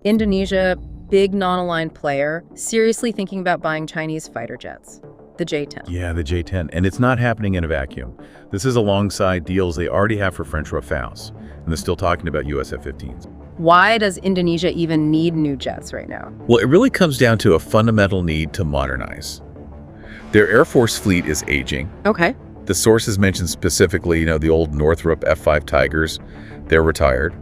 Indonesia, big non-aligned player, seriously thinking about buying Chinese fighter jets. The J-10. Yeah, the J-10. And it's not happening in a vacuum. This is alongside deals they already have for French Rafales. And they're still talking about US F-15s. Why does Indonesia even need new jets right now? Well, it really comes down to a fundamental need to modernize. Their Air Force fleet is aging. Okay. The sources mentioned specifically, the old Northrop F-5 Tigers, they're retired.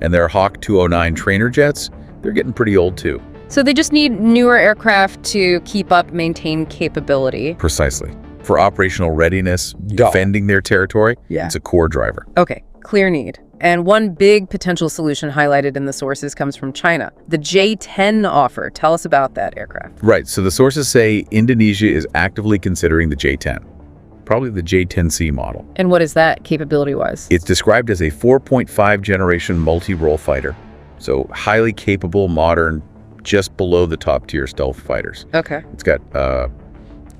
And their Hawk 209 trainer jets, they're getting pretty old too. So they just need newer aircraft to keep up, maintain capability. Precisely. For operational readiness, defending their territory, it's a core driver. Okay, clear need. And one big potential solution highlighted in the sources comes from China. The J-10 offer. Tell us about that aircraft. Right, so the sources say Indonesia is actively considering the J-10, probably the J-10C model. And what is that capability-wise? It's described as a 4.5 generation multi-role fighter. So highly capable, modern, just below the top-tier stealth fighters. Okay. It's got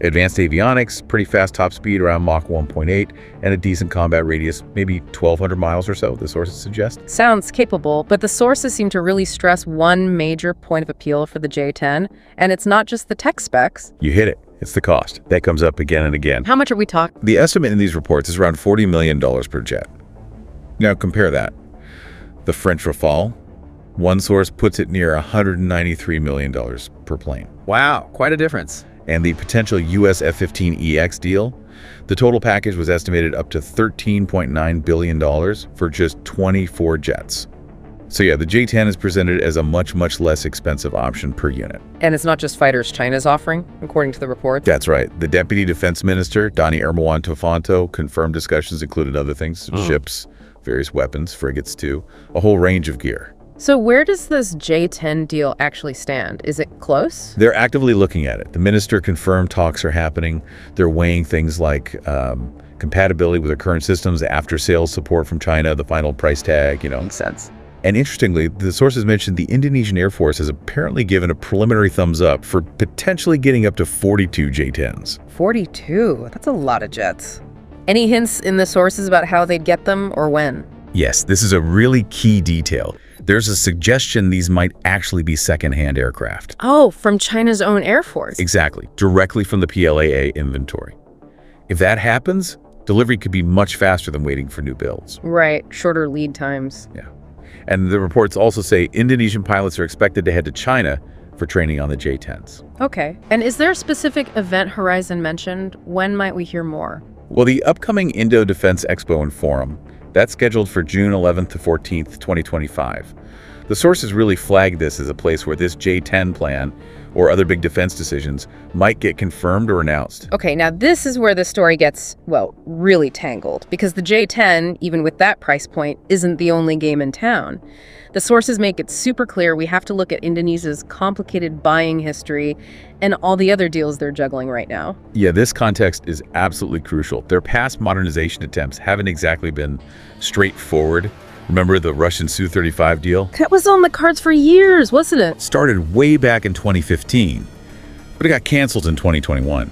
advanced avionics, pretty fast top speed around Mach 1.8, and a decent combat radius, maybe 1,200 miles or so, the sources suggest. Sounds capable, but the sources seem to really stress one major point of appeal for the J-10, and it's not just the tech specs. You hit it. It's the cost. That comes up again and again. How much are we talking? The estimate in these reports is around $40 million per jet. Now compare that. The French Rafale, one source puts it near $193 million per plane. Wow, quite a difference. And the potential US F-15EX deal, the total package was estimated up to $13.9 billion for just 24 jets. So yeah, the J-10 is presented as a much, much less expensive option per unit. And it's not just fighters China's offering, according to the report? That's right. The Deputy Defense Minister, Donny Ermawan Tofanto, confirmed discussions included other things, ships, various weapons, frigates too, a whole range of gear. So where does this J-10 deal actually stand? Is it close? They're actively looking at it. The minister confirmed talks are happening. They're weighing things like compatibility with their current systems, after-sales support from China, the final price tag, Makes sense. And interestingly, the sources mentioned the Indonesian Air Force has apparently given a preliminary thumbs up for potentially getting up to 42 J-10s. 42? That's a lot of jets. Any hints in the sources about how they'd get them or when? Yes, this is a really key detail. There's a suggestion these might actually be second-hand aircraft. Oh, from China's own Air Force. Exactly, directly from the PLAA inventory. If that happens, delivery could be much faster than waiting for new builds. Right, shorter lead times. Yeah. And the reports also say Indonesian pilots are expected to head to China for training on the J-10s. Okay. And is there a specific event horizon mentioned? When might we hear more? Well, the upcoming Indo Defense Expo and Forum, that's scheduled for June 11th to 14th, 2025. The sources really flagged this as a place where this J-10 plan or other big defense decisions might get confirmed or announced. Okay, now this is where the story gets, well, really tangled, because the J-10, even with that price point, isn't the only game in town. The sources make it super clear we have to look at Indonesia's complicated buying history and all the other deals they're juggling right now. Yeah, this context is absolutely crucial. Their past modernization attempts haven't exactly been straightforward. Remember the Russian Su-35 deal? That was on the cards for years, wasn't it? Started way back in 2015, but it got canceled in 2021.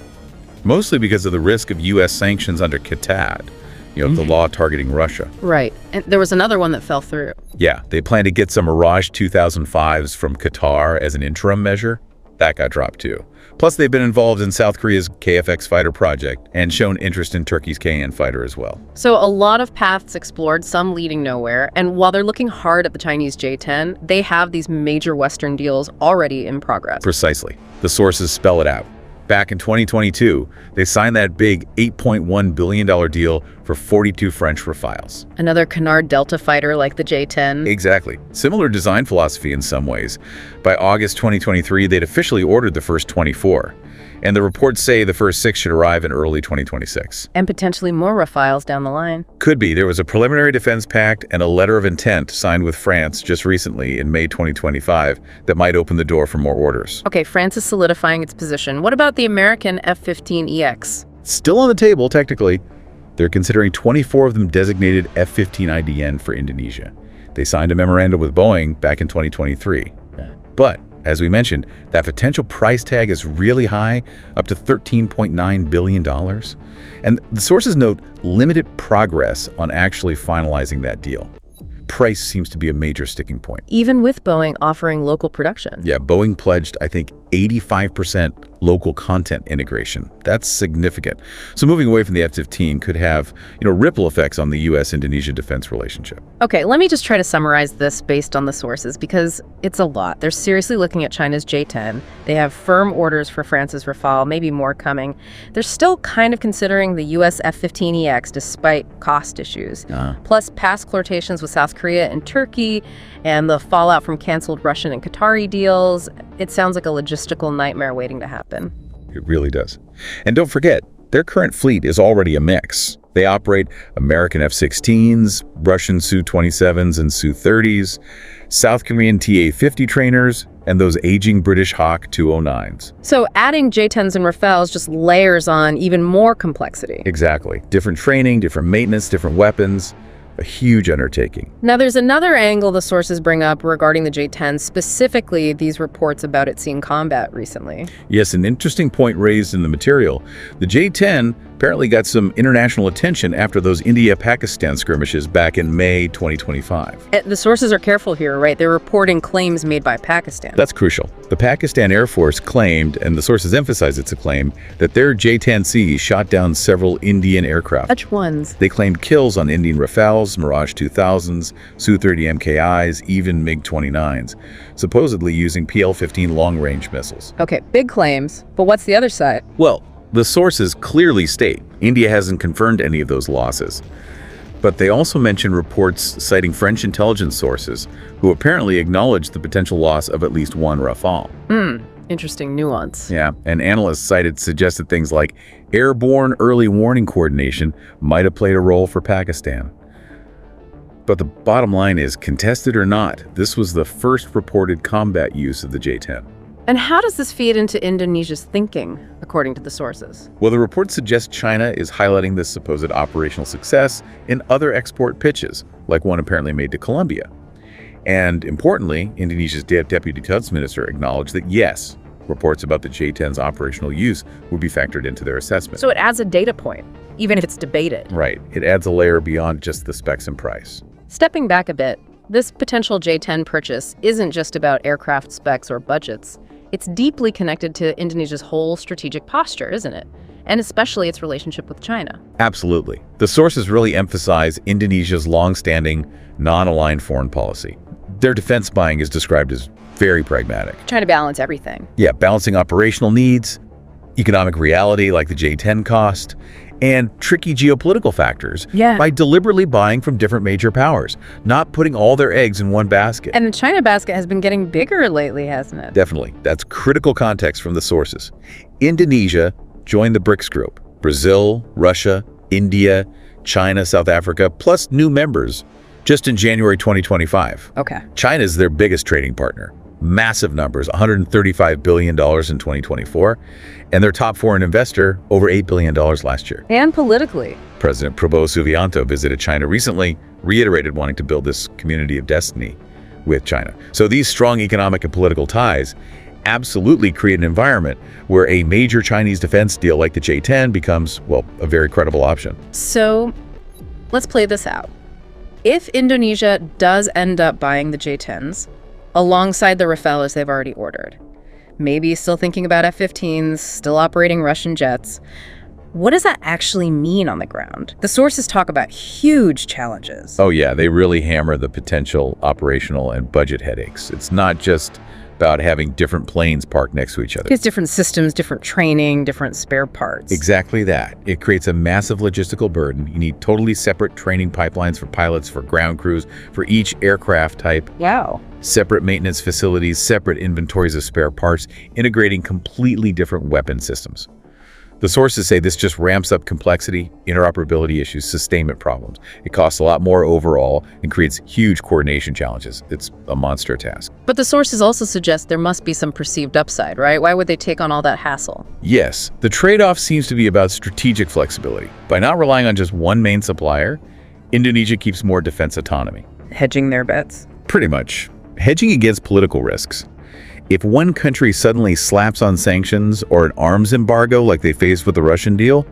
Mostly because of the risk of U.S. sanctions under CATAD, the law targeting Russia. Right. And there was another one that fell through. Yeah, they planned to get some Mirage 2005s from Qatar as an interim measure. That got dropped too. Plus, they've been involved in South Korea's KF-X fighter project and shown interest in Turkey's KN fighter as well. So a lot of paths explored, some leading nowhere. And while they're looking hard at the Chinese J-10, they have these major Western deals already in progress. Precisely. The sources spell it out. Back in 2022, they signed that big $8.1 billion deal for 42 French Rafales. Another Canard Delta fighter like the J-10. Exactly. Similar design philosophy in some ways. By August 2023, they'd officially ordered the first 24. And the reports say the first 6 should arrive in early 2026. And potentially more Rafales down the line. Could be. There was a preliminary defense pact and a letter of intent signed with France just recently in May 2025 that might open the door for more orders. Okay, France is solidifying its position. What about the American F-15EX? Still on the table, technically. They're considering 24 of them designated F-15IDN for Indonesia. They signed a memorandum with Boeing back in 2023. But as we mentioned, that potential price tag is really high, up to $13.9 billion. And the sources note limited progress on actually finalizing that deal. price seems to be a major sticking point. Even with Boeing offering local production. Yeah, Boeing pledged, I think, 85% local content integration. That's significant. So moving away from the F-15 could have, ripple effects on the U.S.-Indonesia defense relationship. Okay, let me just try to summarize this based on the sources, because it's a lot. They're seriously looking at China's J-10. They have firm orders for France's Rafale, maybe more coming. They're still kind of considering the U.S. F-15EX despite cost issues. Plus past flirtations with South Korea and Turkey, and the fallout from canceled Russian and Qatari deals. It sounds like a logistical nightmare waiting to happen. It really does. And don't forget, their current fleet is already a mix. They operate American F-16s, Russian Su-27s and Su-30s, South Korean TA-50 trainers, and those aging British Hawk 209s. So adding J-10s and Rafales just layers on even more complexity. Exactly. Different training, different maintenance, different weapons. A huge undertaking. Now, there's another angle the sources bring up regarding the J-10, specifically these reports about it seeing combat recently. Yes, an interesting point raised in the material. The J-10 apparently got some international attention after those India-Pakistan skirmishes back in May 2025. The sources are careful here, right? They're reporting claims made by Pakistan. That's crucial. The Pakistan Air Force claimed, and the sources emphasize it's a claim, that their J-10C shot down several Indian aircraft. Which ones? They claimed kills on Indian Rafales, Mirage 2000s, Su-30 MKIs, even MiG-29s, supposedly using PL-15 long-range missiles. Okay, big claims, but what's the other side? Well, the sources clearly state India hasn't confirmed any of those losses. But they also mention reports citing French intelligence sources who apparently acknowledged the potential loss of at least one Rafale. Interesting nuance. Yeah, and analysts cited suggested things like airborne early warning coordination might have played a role for Pakistan. But the bottom line is, contested or not, this was the first reported combat use of the J-10. And how does this feed into Indonesia's thinking, according to the sources? Well, the report suggests China is highlighting this supposed operational success in other export pitches, like one apparently made to Colombia. And importantly, Indonesia's Deputy Defense Minister acknowledged that yes, reports about the J-10's operational use would be factored into their assessment. So it adds a data point, even if it's debated. Right. It adds a layer beyond just the specs and price. Stepping back a bit, this potential J-10 purchase isn't just about aircraft specs or budgets. It's deeply connected to Indonesia's whole strategic posture, isn't it? And especially its relationship with China. Absolutely. The sources really emphasize Indonesia's long-standing, non-aligned foreign policy. Their defense buying is described as very pragmatic. Trying to balance everything. Yeah, balancing operational needs, economic reality like the J-10 cost, and tricky geopolitical factors by deliberately buying from different major powers, not putting all their eggs in one basket. And the China basket has been getting bigger lately, hasn't it? Definitely. That's critical context from the sources. Indonesia joined the BRICS group. Brazil, Russia, India, China, South Africa, plus new members just in January 2025. Okay. China's their biggest trading partner. Massive numbers, $135 billion in 2024, and their top foreign investor, over $8 billion last year. And politically. President Prabowo Subianto visited China recently, reiterated wanting to build this community of destiny with China. So these strong economic and political ties absolutely create an environment where a major Chinese defense deal like the J-10 becomes, well, a very credible option. So let's play this out. If Indonesia does end up buying the J-10s, alongside the Rafales they've already ordered, maybe still thinking about F-15s, still operating Russian jets, what does that actually mean on the ground? The sources talk about huge challenges. Oh yeah, they really hammer the potential operational and budget headaches. It's not just about having different planes parked next to each other. It's different systems, different training, different spare parts. Exactly that. It creates a massive logistical burden. You need totally separate training pipelines for pilots, for ground crews, for each aircraft type. Wow. Separate maintenance facilities, separate inventories of spare parts, integrating completely different weapon systems. The sources say this just ramps up complexity, interoperability issues, sustainment problems. It costs a lot more overall and creates huge coordination challenges. It's a monster task. But the sources also suggest there must be some perceived upside, right? Why would they take on all that hassle? Yes, the trade-off seems to be about strategic flexibility. By not relying on just one main supplier, Indonesia keeps more defense autonomy. Hedging their bets? Pretty much. Hedging against political risks. If one country suddenly slaps on sanctions or an arms embargo like they faced with the Russian deal,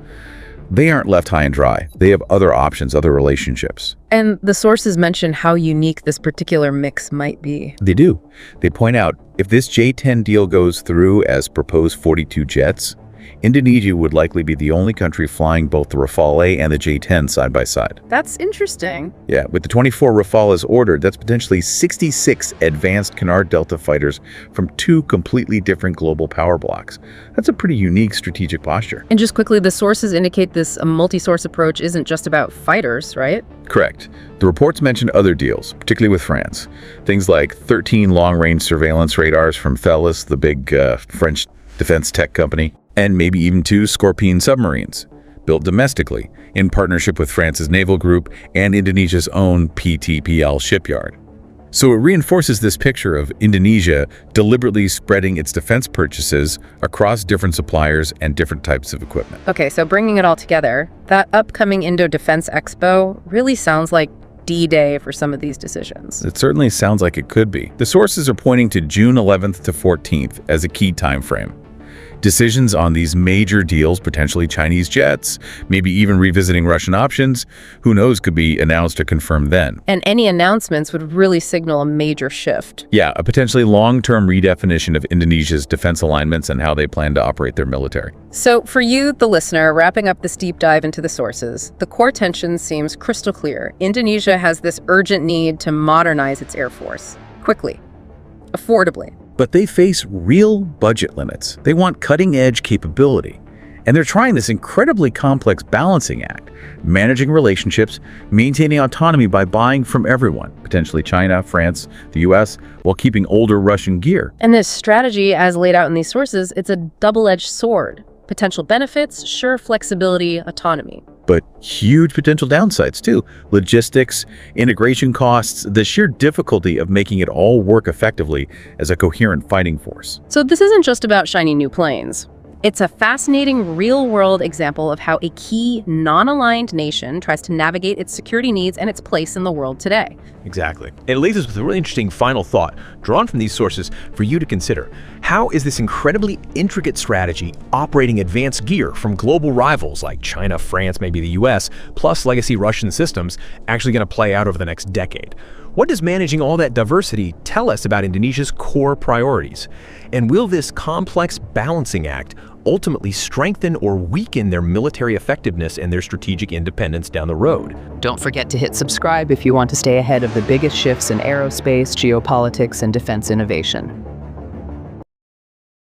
They aren't left high and dry. They have other options, other relationships. And the sources mention how unique this particular mix might be. They do. They point out if this J-10 deal goes through as proposed 42 jets, Indonesia would likely be the only country flying both the Rafale and the J-10 side by side. That's interesting. Yeah, with the 24 Rafales ordered, that's potentially 66 advanced Canard Delta fighters from 2 completely different global power blocks. That's a pretty unique strategic posture. And just quickly, the sources indicate this multi-source approach isn't just about fighters, right? Correct. The reports mention other deals, particularly with France. Things like 13 long-range surveillance radars from Thales, the big French defense tech company, and maybe even 2 Scorpion submarines, built domestically in partnership with France's naval group and Indonesia's own PTPL shipyard. So it reinforces this picture of Indonesia deliberately spreading its defense purchases across different suppliers and different types of equipment. Okay, so bringing it all together, that upcoming Indo-Defense Expo really sounds like D-Day for some of these decisions. It certainly sounds like it could be. The sources are pointing to June 11th to 14th as a key time frame. Decisions on these major deals, potentially Chinese jets, maybe even revisiting Russian options, who knows, could be announced or confirmed then. And any announcements would really signal a major shift. Yeah, a potentially long-term redefinition of Indonesia's defense alignments and how they plan to operate their military. So for you, the listener, wrapping up this deep dive into the sources, the core tension seems crystal clear. Indonesia has this urgent need to modernize its air force, quickly, affordably. But they face real budget limits. They want cutting-edge capability. And they're trying this incredibly complex balancing act, managing relationships, maintaining autonomy by buying from everyone, potentially China, France, the US, while keeping older Russian gear. And this strategy, as laid out in these sources, it's a double-edged sword. Potential benefits, sure flexibility, autonomy. But huge potential downsides too. Logistics, integration costs, the sheer difficulty of making it all work effectively as a coherent fighting force. So this isn't just about shiny new planes. It's a fascinating real-world example of how a key, non-aligned nation tries to navigate its security needs and its place in the world today. Exactly. And it leaves us with a really interesting final thought drawn from these sources for you to consider. How is this incredibly intricate strategy operating advanced gear from global rivals like China, France, maybe the US, plus legacy Russian systems actually going to play out over the next decade? What does managing all that diversity tell us about Indonesia's core priorities? And will this complex balancing act ultimately strengthen or weaken their military effectiveness and their strategic independence down the road? Don't forget to hit subscribe if you want to stay ahead of the biggest shifts in aerospace, geopolitics, and defense innovation.